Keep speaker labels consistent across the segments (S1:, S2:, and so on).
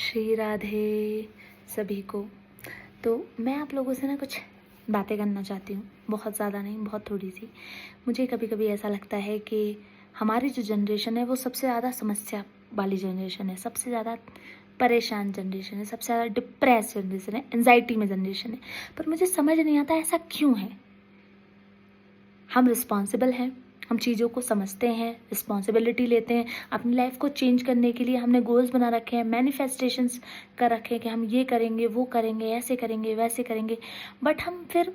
S1: श्री राधे सभी को। तो मैं आप लोगों से ना कुछ बातें करना चाहती हूँ, बहुत ज़्यादा नहीं, बहुत थोड़ी सी। मुझे कभी कभी ऐसा लगता है कि हमारी जो जनरेशन है वो सबसे ज़्यादा समस्या वाली जनरेशन है, सबसे ज़्यादा परेशान जनरेशन है, सबसे ज़्यादा डिप्रेस जनरेशन है, एंजाइटी में जनरेशन है। पर मुझे समझ नहीं आता ऐसा क्यों है। हम रिस्पॉन्सिबल हैं, हम चीज़ों को समझते हैं, रिस्पॉन्सिबिलिटी लेते हैं, अपनी लाइफ को चेंज करने के लिए हमने गोल्स बना रखे हैं, मैनिफेस्टेशंस कर रखे हैं कि हम ये करेंगे, वो करेंगे, ऐसे करेंगे, वैसे करेंगे। बट हम फिर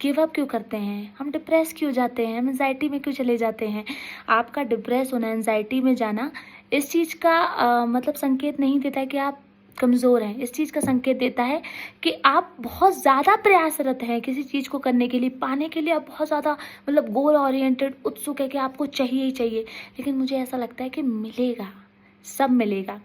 S1: गिव अप क्यों करते हैं, हम डिप्रेस क्यों जाते हैं, हम एंजाइटी में क्यों चले जाते हैं। आपका डिप्रेस होना, एंजाइटी में जाना इस चीज़ का मतलब संकेत नहीं देता है कि आप कमज़ोर हैं। इस चीज़ का संकेत देता है कि आप बहुत ज़्यादा प्रयासरत हैं किसी चीज़ को करने के लिए, पाने के लिए आप बहुत ज़्यादा मतलब गोल ओरिएंटेड उत्सुक है कि आपको चाहिए ही चाहिए। लेकिन मुझे ऐसा लगता है कि मिलेगा, सब मिलेगा,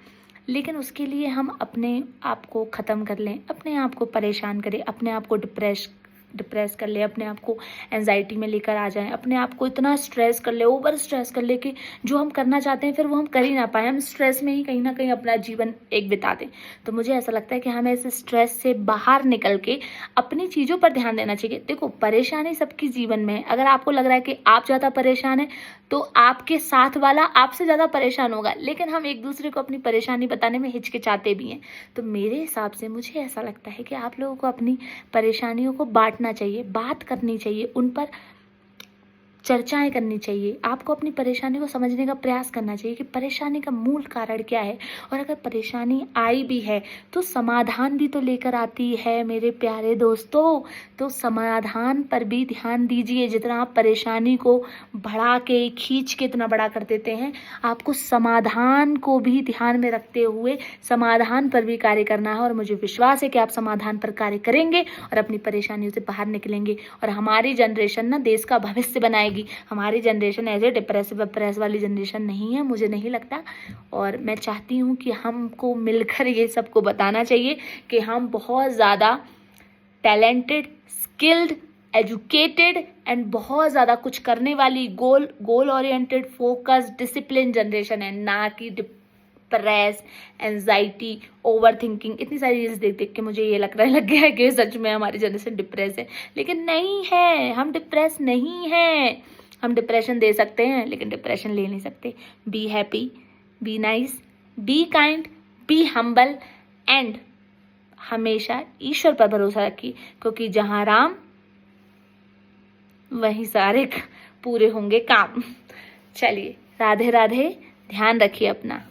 S1: लेकिन उसके लिए हम अपने आप को ख़त्म कर लें, अपने आप को परेशान करें, अपने आप को डिप्रेस कर ले, अपने आप को एंजाइटी में लेकर आ जाएं, अपने आप को इतना स्ट्रेस कर ले, ओवर स्ट्रेस कर ले कि जो हम करना चाहते हैं फिर वो हम कर ही ना पाए, हम स्ट्रेस में ही कहीं ना कहीं अपना जीवन एक बिता दें। तो मुझे ऐसा लगता है कि हमें इस स्ट्रेस से बाहर निकल के अपनी चीज़ों पर ध्यान देना चाहिए। देखो, परेशानी सबकी जीवन में है। अगर आपको लग रहा है कि आप ज़्यादा परेशान है तो आपके साथ वाला आपसे ज़्यादा परेशान होगा, लेकिन हम एक दूसरे को अपनी परेशानी बताने में हिचकिचाते भी हैं। तो मेरे हिसाब से मुझे ऐसा लगता है कि आप लोगों को अपनी परेशानियों को बांटना चाहिए, बात करनी चाहिए, उन पर चर्चाएं करनी चाहिए। आपको अपनी परेशानी को समझने का प्रयास करना चाहिए कि परेशानी का मूल कारण क्या है, और अगर परेशानी आई भी है तो समाधान भी तो लेकर आती है मेरे प्यारे दोस्तों। तो समाधान पर भी ध्यान दीजिए। जितना आप परेशानी को बढ़ा के खींच के इतना बड़ा कर देते हैं, आपको समाधान को भी ध्यान में रखते हुए समाधान पर भी कार्य करना है। और मुझे विश्वास है कि आप समाधान पर कार्य करेंगे और अपनी परेशानियों से बाहर निकलेंगे, और हमारी जनरेशन ना देश का भविष्य बनाएगी। हमारी जनरेशन ऐसे डिप्रेस वाली जनरेशन नहीं है, मुझे नहीं लगता। और मैं चाहती हूँ कि हमको मिलकर ये सबको बताना चाहिए कि हम बहुत ज़्यादा टैलेंटेड, स्किल्ड, एजुकेटेड एंड बहुत ज़्यादा कुछ करने वाली goal oriented, focus, discipline generation है, ना कि डिप्रेस, एंजाइटी, ओवर थिंकिंग। इतनी सारी चीज़ देख देख के मुझे ये लग गया है कि सच में हमारी जनरेशन डिप्रेस है, लेकिन नहीं है। हम डिप्रेस नहीं हैं। हम डिप्रेशन दे सकते हैं लेकिन डिप्रेशन ले नहीं सकते। Be happy, be nice, be kind, be humble and हमेशा ईश्वर पर भरोसा रखिए, क्योंकि जहाँ राम वहीं सारे पूरे होंगे काम। चलिए, राधे राधे, ध्यान रखिए अपना।